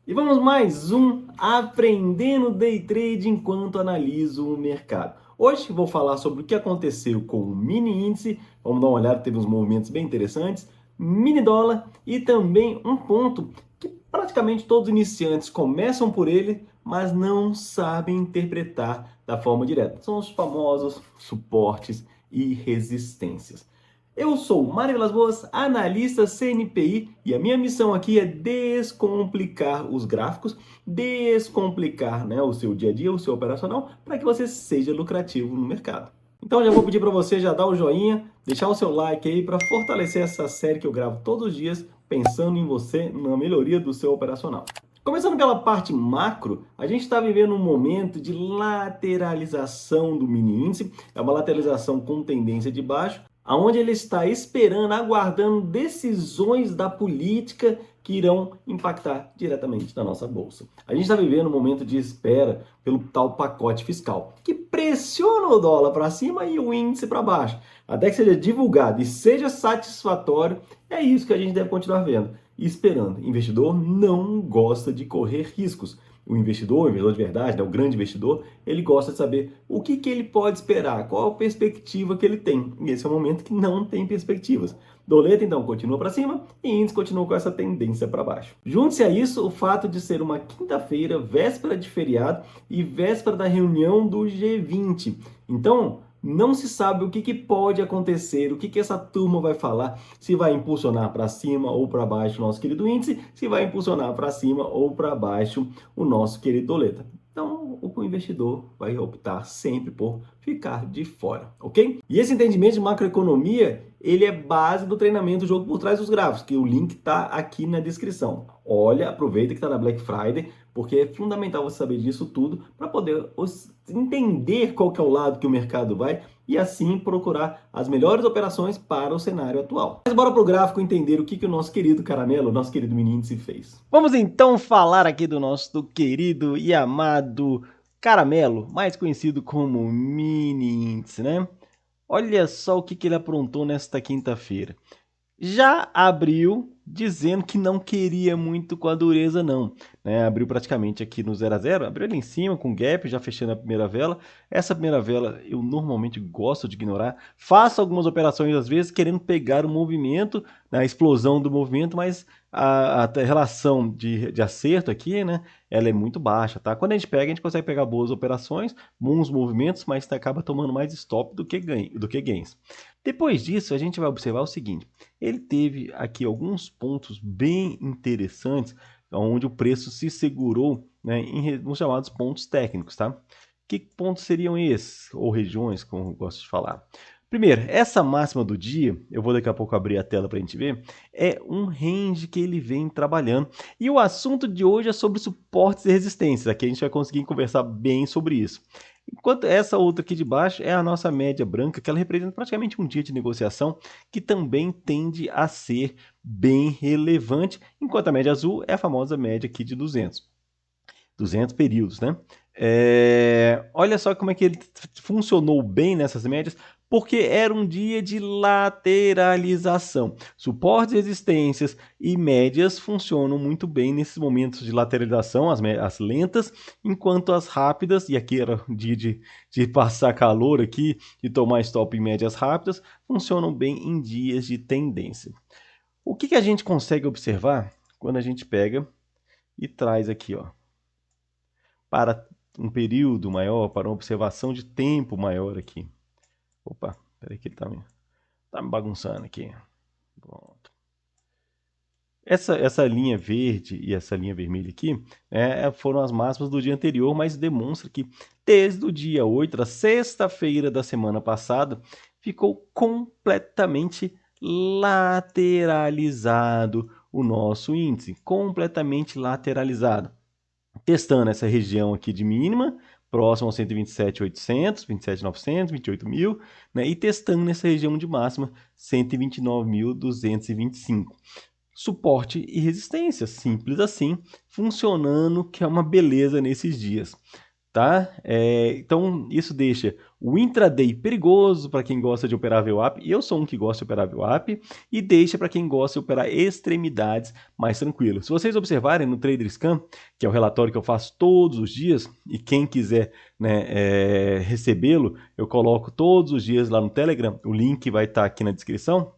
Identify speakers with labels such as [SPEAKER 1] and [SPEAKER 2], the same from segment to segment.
[SPEAKER 1] E vamos mais um Aprendendo Day Trade enquanto analiso o mercado. Hoje vou falar sobre o que aconteceu com o mini índice, vamos dar uma olhada, teve uns movimentos bem interessantes, mini dólar e também um ponto que praticamente todos os iniciantes começam por ele, mas não sabem interpretar da forma direta. São os famosos suportes e resistências. Eu sou Mário Vilas Boas, analista CNPI, e a minha missão aqui é descomplicar os gráficos, descomplicar, o seu dia a dia, o seu operacional, para que você seja lucrativo no mercado. Então já vou pedir para você já dar o joinha, deixar o seu like aí para fortalecer essa série que eu gravo todos os dias, pensando em você, na melhoria do seu operacional. Começando pela parte macro, a gente está vivendo um momento de lateralização do mini índice, é uma lateralização com tendência de baixo, aonde ele está esperando, aguardando decisões da política que irão impactar diretamente na nossa bolsa. A gente está vivendo um momento de espera pelo tal pacote fiscal, que pressiona o dólar para cima e o índice para baixo. Até que seja divulgado e seja satisfatório, é isso que a gente deve continuar vendo e esperando. Investidor não gosta de correr riscos. O investidor de verdade, o grande investidor, ele gosta de saber o que ele pode esperar, qual a perspectiva que ele tem. E esse é o momento que não tem perspectivas. Doleta, então, continua para cima e índice continua com essa tendência para baixo. Junte-se a isso o fato de ser uma quinta-feira, véspera de feriado e véspera da reunião do G20. Então, não se sabe o que pode acontecer, o que essa turma vai falar, se vai impulsionar para cima ou para baixo o nosso querido índice, se vai impulsionar para cima ou para baixo o nosso querido doleta. Então, o investidor vai optar sempre por ficar de fora, ok? E esse entendimento de macroeconomia, ele é base do treinamento Jogo por Trás dos Gráficos, que o link está aqui na descrição. Olha, aproveita que está na Black Friday, porque é fundamental você saber disso tudo para poder entender qual que é o lado que o mercado vai e assim procurar as melhores operações para o cenário atual. Mas bora para o gráfico entender o que o nosso querido caramelo, o nosso querido mini índice fez. Vamos então falar aqui do nosso querido e amado caramelo, mais conhecido como mini índice, né? Olha só o que ele aprontou nesta quinta-feira. Já abriu dizendo que não queria muito com a dureza não, né? Abriu praticamente aqui no 0 a 0, abriu ali em cima com gap, já fechando a primeira vela. Essa primeira vela eu normalmente gosto de ignorar, faço algumas operações às vezes querendo pegar o movimento, a explosão do movimento, mas a relação de acerto aqui, né, ela é muito baixa, tá? Quando a gente consegue pegar boas operações, bons movimentos, mas acaba tomando mais stop do que gains. Depois disso, a gente vai observar o seguinte, ele teve aqui alguns pontos bem interessantes, onde o preço se segurou, né, nos chamados pontos técnicos, tá? Que pontos seriam esses? Ou regiões, como eu gosto de falar. Primeiro, essa máxima do dia, eu vou daqui a pouco abrir a tela para a gente ver, é um range que ele vem trabalhando. E o assunto de hoje é sobre suportes e resistências. Aqui a gente vai conseguir conversar bem sobre isso. Enquanto essa outra aqui de baixo é a nossa média branca, que ela representa praticamente um dia de negociação, que também tende a ser bem relevante, enquanto a média azul é a famosa média aqui de 200 períodos, né? Olha só como é que ele funcionou bem nessas médias, porque era um dia de lateralização. Suportes, resistências e médias funcionam muito bem nesses momentos de lateralização, as lentas, enquanto as rápidas, e aqui era um dia de passar calor aqui, de tomar stop em médias rápidas, funcionam bem em dias de tendência. O que a gente consegue observar quando a gente pega e traz aqui, ó, para um período maior, para uma observação de tempo maior aqui. Opa, peraí que ele tá me bagunçando aqui. Pronto. Essa linha verde e essa linha vermelha aqui foram as máximas do dia anterior, mas demonstra que desde o dia 8, da sexta-feira da semana passada, ficou completamente lateralizado o nosso índice, completamente lateralizado. Testando essa região aqui de mínima, próximo aos 127.800, 27.900, 28.000, né? E testando nessa região de máxima, 129.225. Suporte e resistência, simples assim, funcionando, que é uma beleza nesses dias. tá? Então, isso deixa o intraday perigoso para quem gosta de operar VWAP, eu sou um que gosta de operar VWAP, e deixa para quem gosta de operar extremidades mais tranquilo. Se vocês observarem no Trader Scan, que é o relatório que eu faço todos os dias, e quem quiser, né, recebê-lo, eu coloco todos os dias lá no Telegram, o link vai estar aqui na descrição,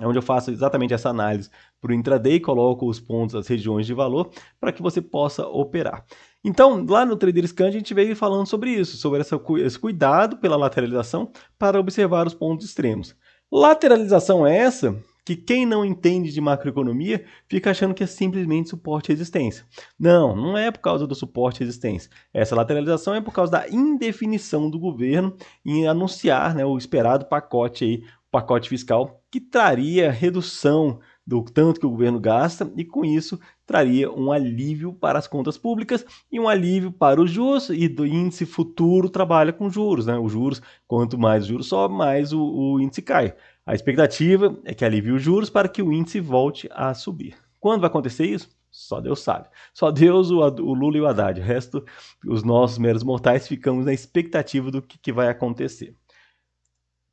[SPEAKER 1] é onde eu faço exatamente essa análise para o intraday, coloco os pontos, as regiões de valor, para que você possa operar. Então, lá no Trader Scan, a gente veio falando sobre isso, sobre esse cuidado pela lateralização para observar os pontos extremos. Lateralização é essa que quem não entende de macroeconomia fica achando que é simplesmente suporte e resistência. Não, não é por causa do suporte e resistência. Essa lateralização é por causa da indefinição do governo em anunciar, né, o esperado pacote aí, pacote fiscal que traria redução do tanto que o governo gasta e com isso traria um alívio para as contas públicas e um alívio para os juros, e do índice futuro trabalha com juros, né? Os juros, quanto mais o juros sobe, mais o índice cai. A expectativa é que alivie os juros para que o índice volte a subir. Quando vai acontecer isso? Só Deus sabe. Só Deus, o Lula e o Haddad. O resto, os nossos meros mortais, ficamos na expectativa do que vai acontecer.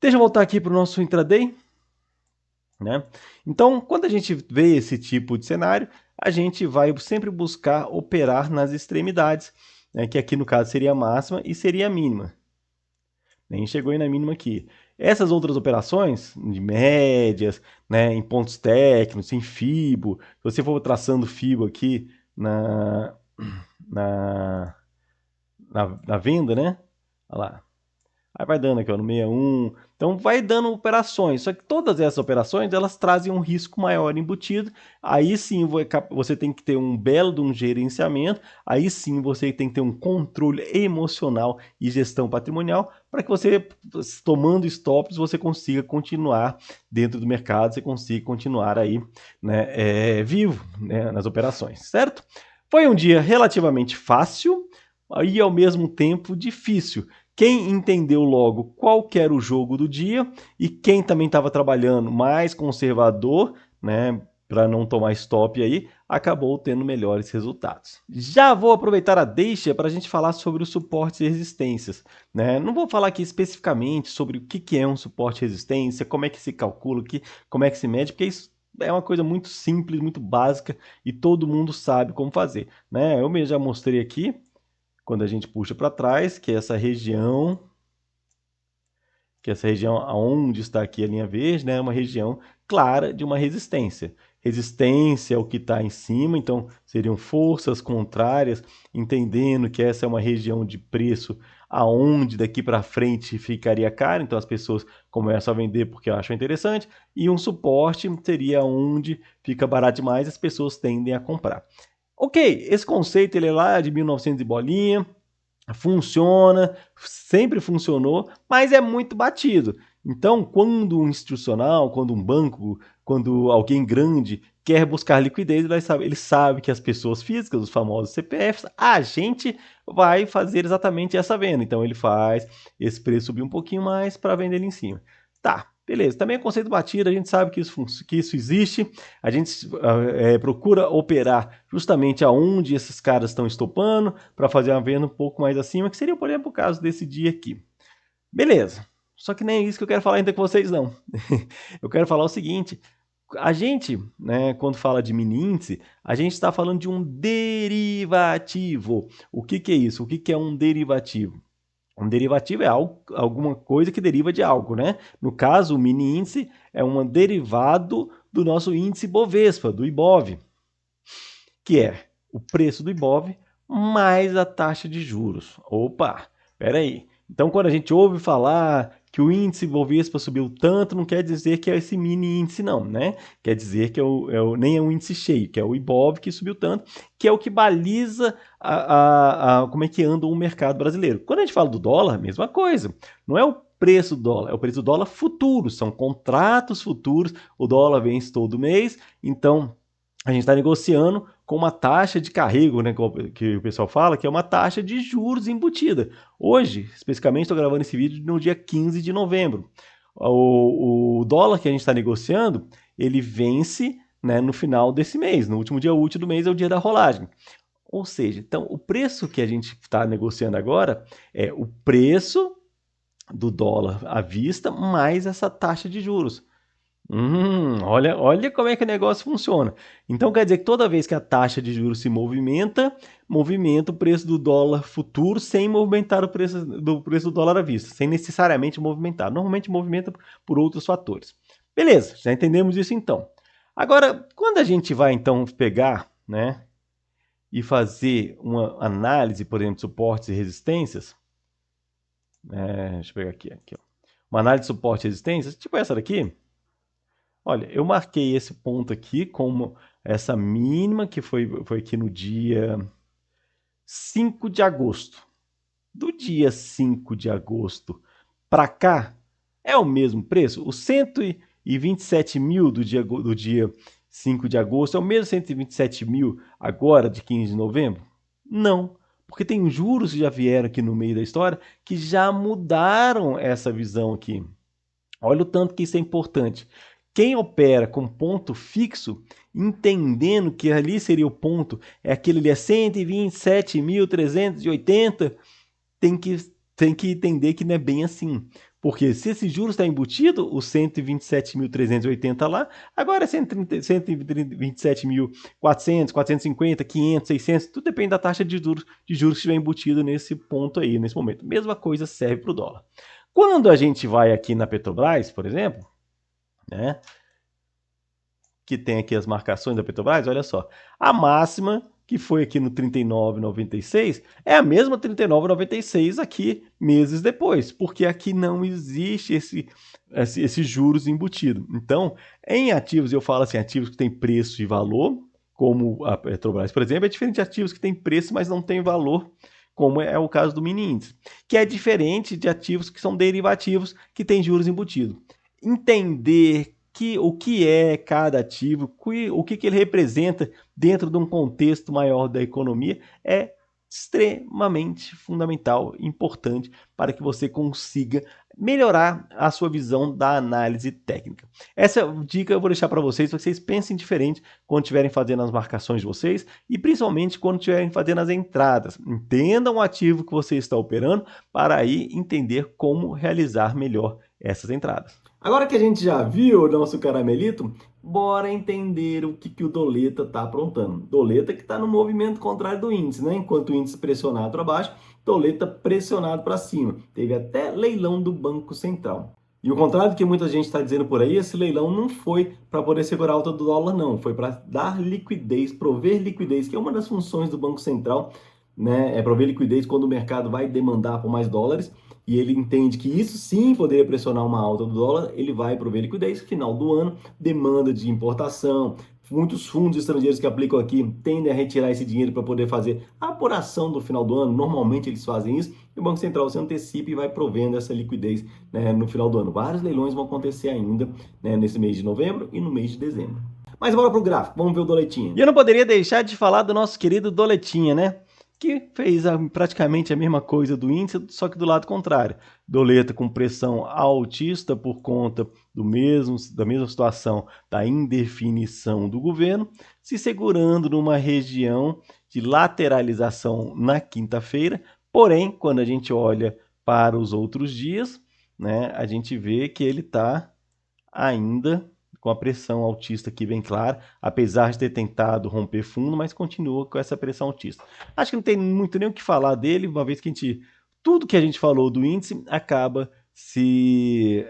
[SPEAKER 1] Deixa eu voltar aqui para o nosso intraday. Né? Então, quando a gente vê esse tipo de cenário, a gente vai sempre buscar operar nas extremidades, né? Que aqui no caso seria a máxima e seria a mínima. Nem chegou aí na mínima aqui. Essas outras operações, de médias, né, em pontos técnicos, em FIBO, se você for traçando FIBO aqui na venda, né? Olha lá. Aí vai dando aqui, ó, no 61. Então vai dando operações. Só que todas essas operações, elas trazem um risco maior embutido. Aí sim você tem que ter um belo de um gerenciamento. Aí sim você tem que ter um controle emocional e gestão patrimonial para que você, tomando stops, você consiga continuar dentro do mercado, você consiga continuar aí, né, vivo, né, nas operações, certo? Foi um dia relativamente fácil e ao mesmo tempo difícil. Quem entendeu logo qual que era o jogo do dia e quem também estava trabalhando mais conservador, né, para não tomar stop aí, acabou tendo melhores resultados. Já vou aproveitar a deixa para a gente falar sobre os suportes e resistências, né? Não vou falar aqui especificamente sobre o que é um suporte e resistência, como é que se calcula, como é que se mede, porque isso é uma coisa muito simples, muito básica e todo mundo sabe como fazer, né? Eu mesmo já mostrei aqui, quando a gente puxa para trás, que é essa região onde está aqui a linha verde, né, é uma região clara de uma resistência. Resistência é o que está em cima, então seriam forças contrárias, entendendo que essa é uma região de preço aonde daqui para frente ficaria caro, então as pessoas começam a vender porque acham interessante, e um suporte seria onde fica barato demais, as pessoas tendem a comprar. Ok, esse conceito ele é lá de 1900 e bolinha, funciona, sempre funcionou, mas é muito batido. Então, quando um institucional, quando um banco, quando alguém grande quer buscar liquidez, ele sabe que as pessoas físicas, os famosos CPFs, a gente vai fazer exatamente essa venda. Então, ele faz esse preço subir um pouquinho mais para vender ele em cima. Tá, beleza. Também é conceito batido, a gente sabe que isso existe, a gente procura operar justamente aonde esses caras estão estopando para fazer uma venda um pouco mais acima, que seria, por exemplo, o caso desse dia aqui. Beleza. Só que nem isso que eu quero falar ainda com vocês, não. Eu quero falar o seguinte, a gente, né, quando fala de mini índice, a gente está falando de um derivativo. O que é isso? O que é um derivativo? Um derivativo é alguma coisa que deriva de algo, né? No caso, o mini índice é um derivado do nosso índice Bovespa, do Ibov, que é o preço do Ibov mais a taxa de juros. Opa, peraí. Então, quando a gente ouve falar que o índice Bovespa subiu tanto, não quer dizer que é esse mini índice, não, né? Quer dizer que nem é um índice cheio, que é o Ibov que subiu tanto, que é o que baliza como é que anda o mercado brasileiro. Quando a gente fala do dólar, mesma coisa. Não é o preço do dólar, é o preço do dólar futuro, são contratos futuros, o dólar vence todo mês, então a gente está negociando com uma taxa de carrego, né, que o pessoal fala, que é uma taxa de juros embutida. Hoje, especificamente, estou gravando esse vídeo no dia 15 de novembro. O dólar que a gente está negociando, ele vence, né, no final desse mês, no último dia útil do mês é o dia da rolagem. Ou seja, então o preço que a gente está negociando agora é o preço do dólar à vista mais essa taxa de juros. Olha como é que o negócio funciona. Então quer dizer que toda vez que a taxa de juros se movimenta o preço do dólar futuro sem movimentar o preço do dólar à vista, sem necessariamente movimentar. Normalmente movimenta por outros fatores. Beleza, já entendemos isso então. Agora, quando a gente vai então pegar, né, e fazer uma análise, por exemplo, de suportes e resistências, deixa eu pegar aqui, ó. Uma análise de suporte e resistências, tipo essa daqui. Olha, eu marquei esse ponto aqui como essa mínima que foi aqui no dia 5 de agosto. Do dia 5 de agosto para cá, é o mesmo preço? Os 127 mil do dia 5 de agosto é o mesmo 127 mil agora, de 15 de novembro? Não, porque tem juros que já vieram aqui no meio da história que já mudaram essa visão aqui. Olha o tanto que isso é importante. Quem opera com ponto fixo, entendendo que ali seria o ponto, é aquele ali, é 127.380, tem que entender que não é bem assim. Porque se esse juros está embutido, os 127.380 lá, agora é 127.400, 450, 500, 600, tudo depende da taxa de juros que estiver embutido nesse ponto aí, nesse momento. Mesma coisa serve para o dólar. Quando a gente vai aqui na Petrobras, por exemplo, né, que tem aqui as marcações da Petrobras, olha só, a máxima que foi aqui no 39,96 é a mesma 39,96 aqui meses depois, porque aqui não existe esse juros embutido. Então, em ativos, eu falo assim, ativos que têm preço e valor, como a Petrobras, por exemplo, é diferente de ativos que têm preço, mas não têm valor, como é o caso do mini índice, que é diferente de ativos que são derivativos que têm juros embutidos. Entender o que é cada ativo, o que ele representa dentro de um contexto maior da economia é extremamente fundamental, importante para que você consiga melhorar a sua visão da análise técnica. Essa dica eu vou deixar para vocês pensem diferente quando estiverem fazendo as marcações de vocês e principalmente quando estiverem fazendo as entradas. Entendam o ativo que você está operando para aí entender como realizar melhor essas entradas. Agora que a gente já viu o nosso caramelito, bora entender o que o Doleta está aprontando. Doleta que está no movimento contrário do índice, né? Enquanto o índice pressionado para baixo, Doleta pressionado para cima. Teve até leilão do Banco Central. E o contrário do que muita gente está dizendo por aí, esse leilão não foi para poder segurar a alta do dólar, não. Foi para dar liquidez, prover liquidez, que é uma das funções do Banco Central, né? É prover liquidez quando o mercado vai demandar por mais dólares. E ele entende que isso sim poderia pressionar uma alta do dólar, ele vai prover liquidez, final do ano, demanda de importação, muitos fundos estrangeiros que aplicam aqui tendem a retirar esse dinheiro para poder fazer a apuração do final do ano, normalmente eles fazem isso, e o Banco Central se antecipa e vai provendo essa liquidez, né, no final do ano. Vários leilões vão acontecer ainda, né, nesse mês de novembro e no mês de dezembro. Mas bora pro gráfico, vamos ver o Doletinha. E eu não poderia deixar de falar do nosso querido Doletinha, né? Que fez praticamente a mesma coisa do índice, só que do lado contrário. Doleta com pressão altista por conta da mesma situação da indefinição do governo, se segurando numa região de lateralização na quinta-feira. Porém, quando a gente olha para os outros dias, né, a gente vê que ele está ainda com a pressão altista aqui bem clara, apesar de ter tentado romper fundo, mas continua com essa pressão altista. Acho que não tem muito nem o que falar dele, uma vez que tudo que a gente falou do índice acaba se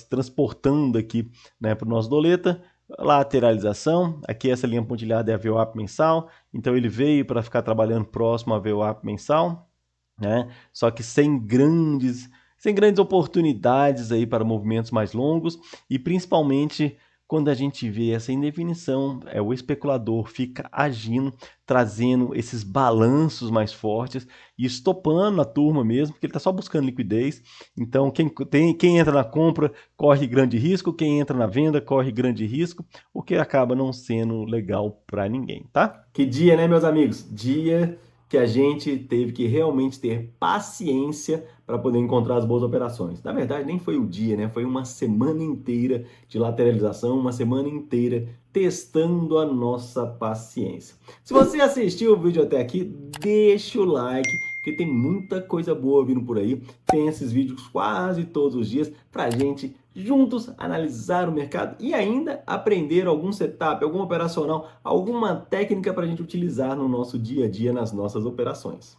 [SPEAKER 1] transportando aqui, né, para o nosso Doleta. Lateralização, aqui essa linha pontilhada é a VWAP mensal, então ele veio para ficar trabalhando próximo à VWAP mensal, né, só que sem grandes oportunidades aí para movimentos mais longos e principalmente quando a gente vê essa indefinição, o especulador fica agindo, trazendo esses balanços mais fortes e estopando a turma mesmo, porque ele está só buscando liquidez. Então, quem entra na compra corre grande risco, quem entra na venda corre grande risco, o que acaba não sendo legal para ninguém, tá? Que dia, né, meus amigos? Dia que a gente teve que realmente ter paciência para poder encontrar as boas operações. Na verdade, nem foi o dia, né? Foi uma semana inteira de lateralização, uma semana inteira testando a nossa paciência. Se você assistiu o vídeo até aqui, deixa o like, porque tem muita coisa boa vindo por aí. Tem esses vídeos quase todos os dias para a gente juntos analisar o mercado e ainda aprender algum setup, algum operacional, alguma técnica para a gente utilizar no nosso dia a dia nas nossas operações.